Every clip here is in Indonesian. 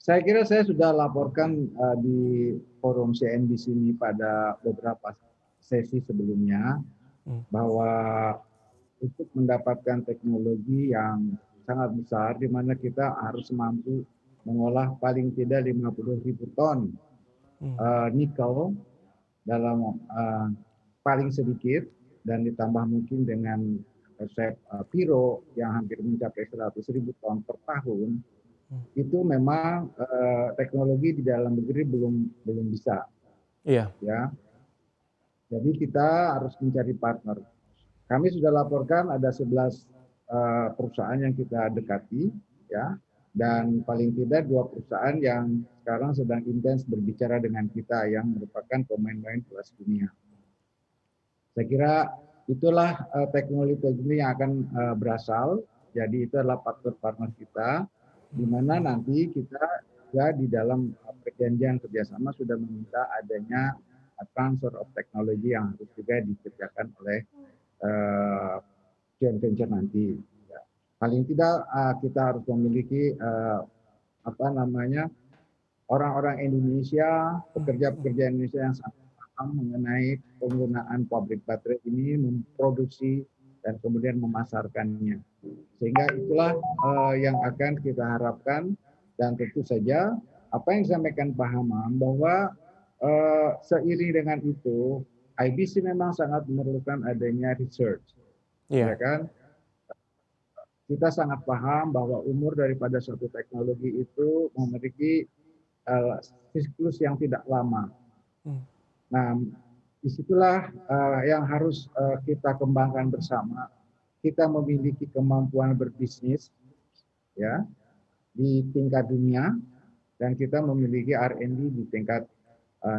Saya kira saya sudah laporkan di forum CNBC ini pada beberapa sesi sebelumnya bahwa untuk mendapatkan teknologi yang sangat besar di mana kita harus mampu mengolah paling tidak 50.000 ton nikel dalam paling sedikit dan ditambah mungkin dengan resep piro yang hampir mencapai 100.000 ton per tahun, itu memang teknologi di dalam negeri belum bisa. Iya. Ya, jadi kita harus mencari partner. Kami sudah laporkan ada 11 perusahaan yang kita dekati, ya, dan paling tidak 2 perusahaan yang sekarang sedang intens berbicara dengan kita yang merupakan pemain-pemain kelas dunia. Saya kira itulah teknologi-teknologi yang akan berasal. Jadi itu adalah partner kita, di mana nanti kita juga di dalam perjanjian kerjasama sudah meminta adanya transfer of technology yang harus juga dikerjakan oleh joint venture nanti. Ya. Paling tidak kita harus memiliki orang-orang Indonesia, pekerja-pekerja Indonesia yang sangat paham mengenai penggunaan pabrik baterai ini, memproduksi dan kemudian memasarkannya. Sehingga itulah yang akan kita harapkan, dan tentu saja apa yang disampaikan Pak Hamam bahwa seiring dengan itu IBC memang sangat memerlukan adanya research. Ya kan? Kita sangat paham bahwa umur daripada suatu teknologi itu memiliki siklus yang tidak lama. Nah, disitulah yang harus kita kembangkan bersama. Kita memiliki kemampuan berbisnis, ya, di tingkat dunia, dan kita memiliki R&D di tingkat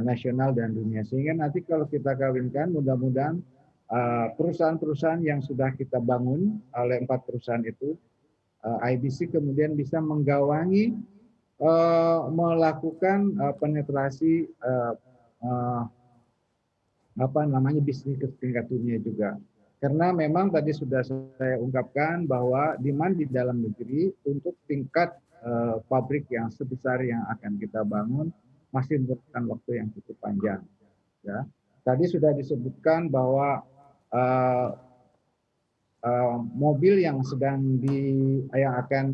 nasional dan dunia. Sehingga nanti kalau kita kawinkan, mudah-mudahan perusahaan-perusahaan yang sudah kita bangun oleh 4 perusahaan itu, IBC kemudian bisa menggawangi melakukan penetrasi bisnis ke tingkat dunia juga. Karena memang tadi sudah saya ungkapkan bahwa demand di dalam negeri untuk tingkat pabrik yang sebesar yang akan kita bangun masih membutuhkan waktu yang cukup panjang. Ya. Tadi sudah disebutkan bahwa mobil yang akan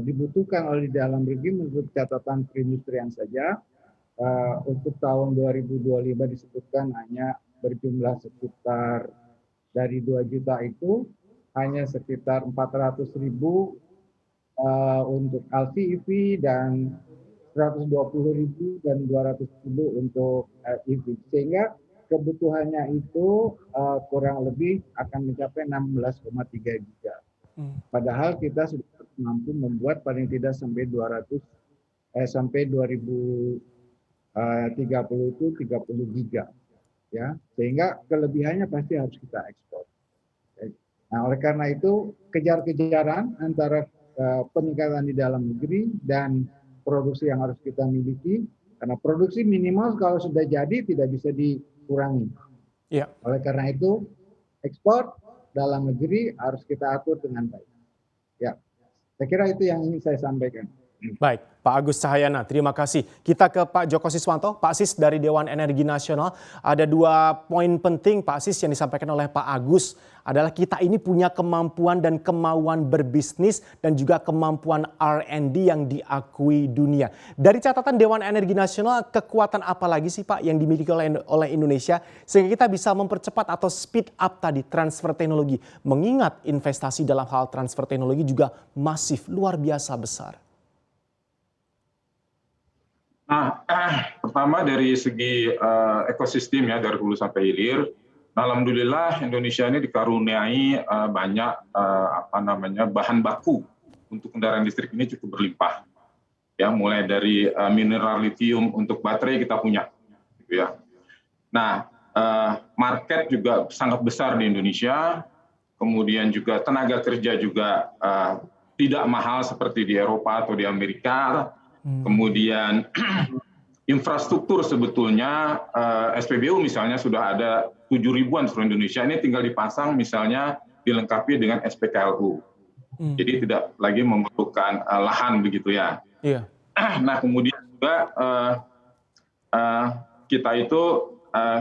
dibutuhkan oleh dalam negeri menurut catatan perindustrian saja untuk tahun 2025 disebutkan hanya berjumlah sekitar dari 2 juta itu hanya sekitar 400.000 untuk LCEV dan 120.000 dan 200.000 untuk EV, sehingga kebutuhannya itu kurang lebih akan mencapai 16,3 giga. Padahal kita sudah mampu membuat paling tidak sampai 2030 itu 30 giga, ya, sehingga kelebihannya pasti harus kita ekspor. Nah, oleh karena itu kejar-kejaran antara peningkatan di dalam negeri dan produksi yang harus kita miliki, karena produksi minimal kalau sudah jadi tidak bisa dikurangi. Ya. Oleh karena itu ekspor dalam negeri harus kita atur dengan baik. Ya, saya kira itu yang ingin saya sampaikan. Baik, Pak Agus Cahyana, terima kasih. Kita ke Pak Joko Siswanto, Pak Sis dari Dewan Energi Nasional. Ada 2 poin penting Pak Sis yang disampaikan oleh Pak Agus, adalah kita ini punya kemampuan dan kemauan berbisnis dan juga kemampuan R&D yang diakui dunia. Dari catatan Dewan Energi Nasional, kekuatan apa lagi sih Pak yang dimiliki oleh Indonesia sehingga kita bisa mempercepat atau speed up tadi transfer teknologi, mengingat investasi dalam hal transfer teknologi juga masif, luar biasa besar. Nah, pertama dari segi ekosistem ya, dari hulu sampai hilir, alhamdulillah Indonesia ini dikaruniai banyak bahan baku untuk kendaraan listrik ini cukup berlimpah. Ya, mulai dari mineral lithium untuk baterai kita punya, gitu ya. Nah, market juga sangat besar di Indonesia, kemudian juga tenaga kerja juga tidak mahal seperti di Eropa atau di Amerika. Kemudian infrastruktur sebetulnya SPBU misalnya sudah ada 7.000-an seluruh Indonesia, ini tinggal dipasang misalnya dilengkapi dengan SPKLU. Jadi tidak lagi memerlukan lahan begitu ya. Iya. Nah, kemudian juga kita itu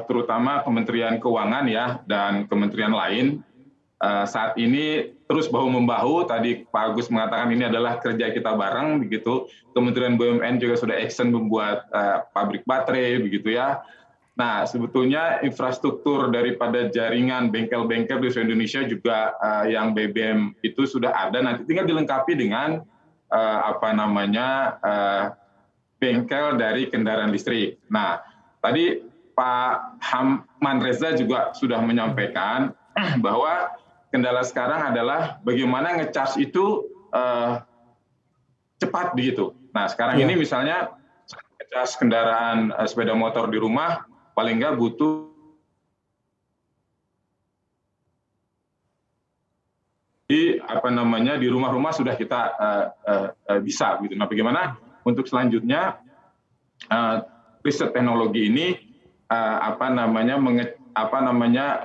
terutama Kementerian Keuangan ya dan kementerian lain saat ini terus bahu-membahu. Tadi Pak Agus mengatakan ini adalah kerja kita bareng begitu. Kementerian BUMN juga sudah action membuat pabrik baterai begitu ya. Nah, sebetulnya infrastruktur daripada jaringan bengkel-bengkel di seluruh Indonesia juga yang BBM itu sudah ada. Nanti tinggal dilengkapi dengan bengkel dari kendaraan listrik. Nah, tadi Pak Hamman Reza juga sudah menyampaikan bahwa kendala sekarang adalah bagaimana ngecas itu cepat begitu. Nah, sekarang ini misalnya ngecas kendaraan sepeda motor di rumah paling nggak butuh di rumah-rumah sudah kita bisa gitu. Nah, bagaimana untuk selanjutnya riset teknologi ini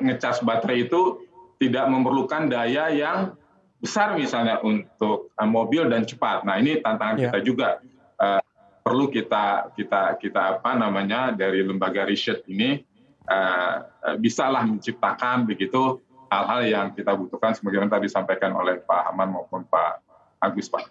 ngecas baterai itu tidak memerlukan daya yang besar misalnya untuk mobil dan cepat. Nah, ini tantangan kita juga. Perlu kita dari lembaga riset ini bisalah menciptakan begitu hal-hal yang kita butuhkan sebagaimana tadi disampaikan oleh Pak Hamman maupun Pak Agus, Pak.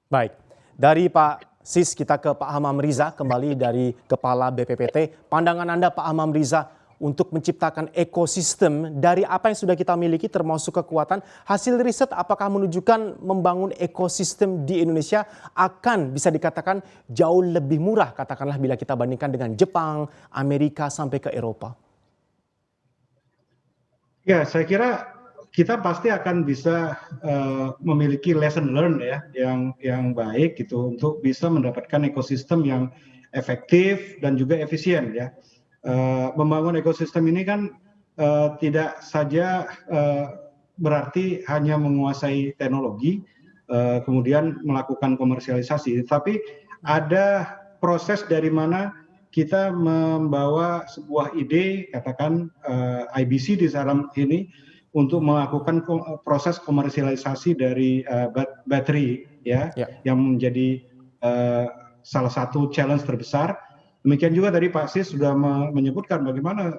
Baik, dari Pak Sis kita ke Pak Hamam Riza, kembali dari Kepala BPPT. Pandangan Anda Pak Hamam Riza untuk menciptakan ekosistem dari apa yang sudah kita miliki termasuk kekuatan, hasil riset apakah menunjukkan membangun ekosistem di Indonesia akan bisa dikatakan jauh lebih murah katakanlah bila kita bandingkan dengan Jepang, Amerika sampai ke Eropa? Ya, saya kira kita pasti akan bisa memiliki lesson learned ya yang baik gitu untuk bisa mendapatkan ekosistem yang efektif dan juga efisien ya. Membangun ekosistem ini kan tidak saja berarti hanya menguasai teknologi kemudian melakukan komersialisasi, tapi ada proses dari mana kita membawa sebuah ide, katakan IBC di dalam ini untuk melakukan proses komersialisasi dari baterai ya, yang menjadi salah satu challenge terbesar. Demikian juga tadi Pak Sis sudah menyebutkan bagaimana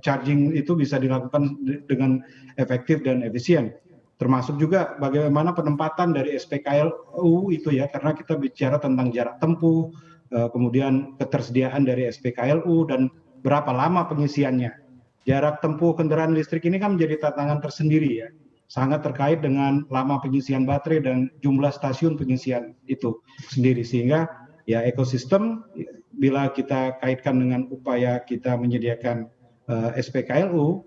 charging itu bisa dilakukan dengan efektif dan efisien. Termasuk juga bagaimana penempatan dari SPKLU itu ya, karena kita bicara tentang jarak tempuh, kemudian ketersediaan dari SPKLU dan berapa lama pengisiannya. Jarak tempuh kendaraan listrik ini kan menjadi tantangan tersendiri ya, sangat terkait dengan lama pengisian baterai dan jumlah stasiun pengisian itu sendiri, sehingga ya ekosistem bila kita kaitkan dengan upaya kita menyediakan SPKLU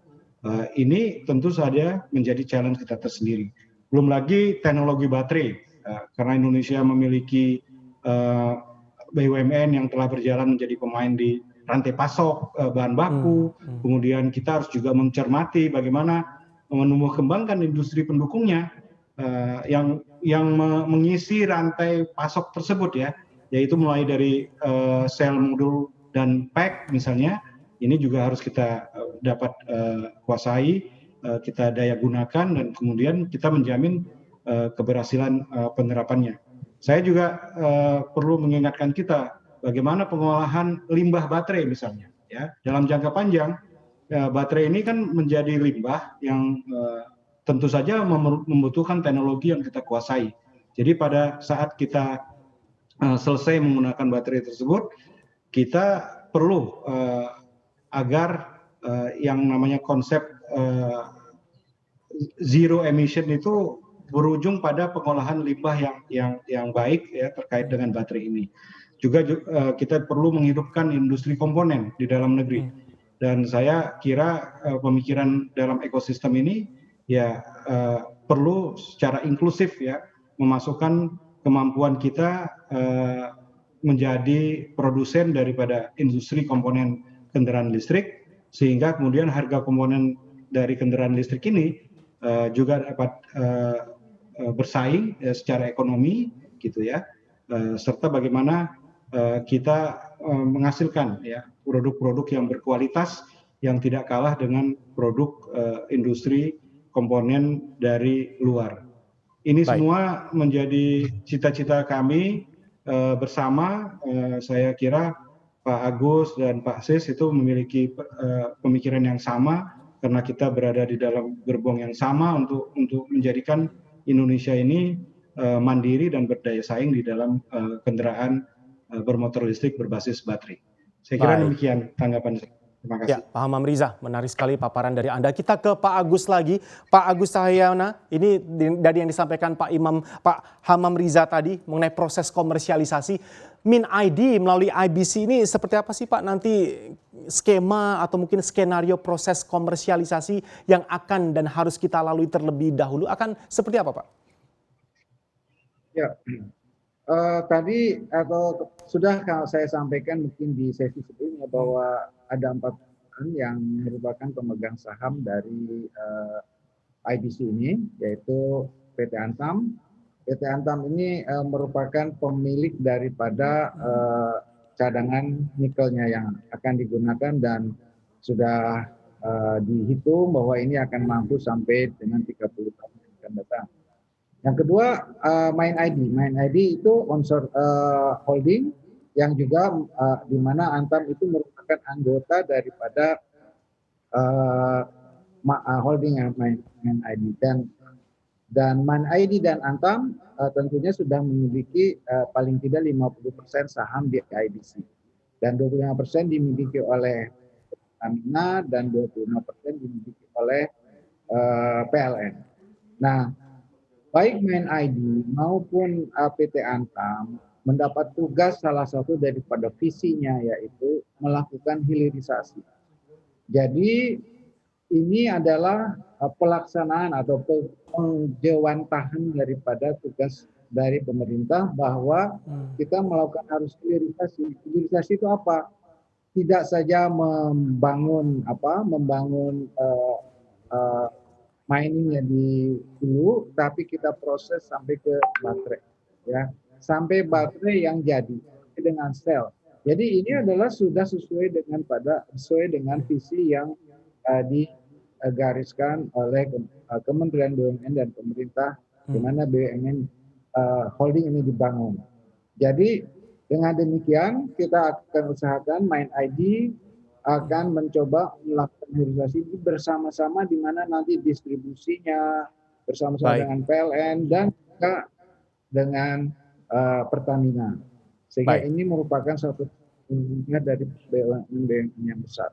ini tentu saja menjadi challenge kita tersendiri. Belum lagi teknologi baterai, karena Indonesia memiliki BUMN yang telah berjalan menjadi pemain di rantai pasok bahan baku, kemudian kita harus juga mencermati bagaimana menumbuh kembangkan industri pendukungnya yang mengisi rantai pasok tersebut ya, yaitu mulai dari sel, modul, dan pack misalnya. Ini juga harus kita dapat kuasai, kita daya gunakan, dan kemudian kita menjamin keberhasilan penerapannya. Saya juga perlu mengingatkan kita bagaimana pengolahan limbah baterai misalnya. Ya, dalam jangka panjang, baterai ini kan menjadi limbah yang tentu saja membutuhkan teknologi yang kita kuasai. Jadi pada saat kita selesai menggunakan baterai tersebut, kita perlu agar yang namanya konsep zero emission itu berujung pada pengolahan limbah yang baik ya terkait dengan baterai ini. Juga kita perlu menghidupkan industri komponen di dalam negeri. Dan saya kira pemikiran dalam ekosistem ini ya perlu secara inklusif ya memasukkan kemampuan kita menjadi produsen daripada industri komponen kendaraan listrik, sehingga kemudian harga komponen dari kendaraan listrik ini juga dapat bersaing secara ekonomi gitu ya, serta bagaimana kita menghasilkan ya produk-produk yang berkualitas yang tidak kalah dengan produk industri komponen dari luar. Ini semua menjadi cita-cita kami bersama saya kira Pak Agus dan Pak Sis itu memiliki pemikiran yang sama karena kita berada di dalam gerbong yang sama untuk menjadikan Indonesia ini mandiri dan berdaya saing di dalam kendaraan bermotor listrik berbasis baterai. Saya kira Baik. demikian tanggapan saya. Terima kasih. Ya, Pak Hamam Riza, menarik sekali paparan dari Anda. Kita ke Pak Agus lagi. Pak Agus Cahyana, ini dari yang disampaikan Pak Hamam Riza tadi mengenai proses komersialisasi. Min ID melalui IBC ini seperti apa sih Pak nanti skema atau mungkin skenario proses komersialisasi yang akan dan harus kita lalui terlebih dahulu akan seperti apa Pak? Ya, tadi atau sudah kalau saya sampaikan mungkin di sesi sebelumnya bahwa ada 4 perusahaan yang merupakan pemegang saham dari IBC ini, yaitu PT Antam. PT Antam ini merupakan pemilik daripada cadangan nikelnya yang akan digunakan dan sudah dihitung bahwa ini akan mampu sampai dengan 30 tahun yang akan datang. Yang kedua, Main ID. Main ID itu unsur holding yang juga di mana Antam itu merupakan anggota daripada holding yang Main ID dan Main ID dan Antam tentunya sudah memiliki paling tidak 50% saham di IBC dan 25% dimiliki oleh Pertamina dan 25% dimiliki oleh PLN. Nah, baik Main ID maupun PT Antam mendapat tugas salah satu daripada visinya yaitu melakukan hilirisasi. Jadi ini adalah pelaksanaan atau penjawantahan daripada tugas dari pemerintah bahwa kita melakukan harus hilirisasi. Hilirisasi itu apa? Tidak saja membangun miningnya di hulu, tapi kita proses sampai ke baterai, ya, sampai baterai yang jadi dengan sel. Jadi ini adalah sudah sesuai dengan visi yang digariskan oleh Kementerian BUMN dan pemerintah, di mana BUMN holding ini dibangun. Jadi dengan demikian kita akan usahakan Main ID akan mencoba melakukan hilirisasi ini bersama-sama di mana nanti distribusinya bersama-sama dengan PLN dan juga dengan Pertamina. Sehingga ini merupakan suatu dari BUMN yang besar.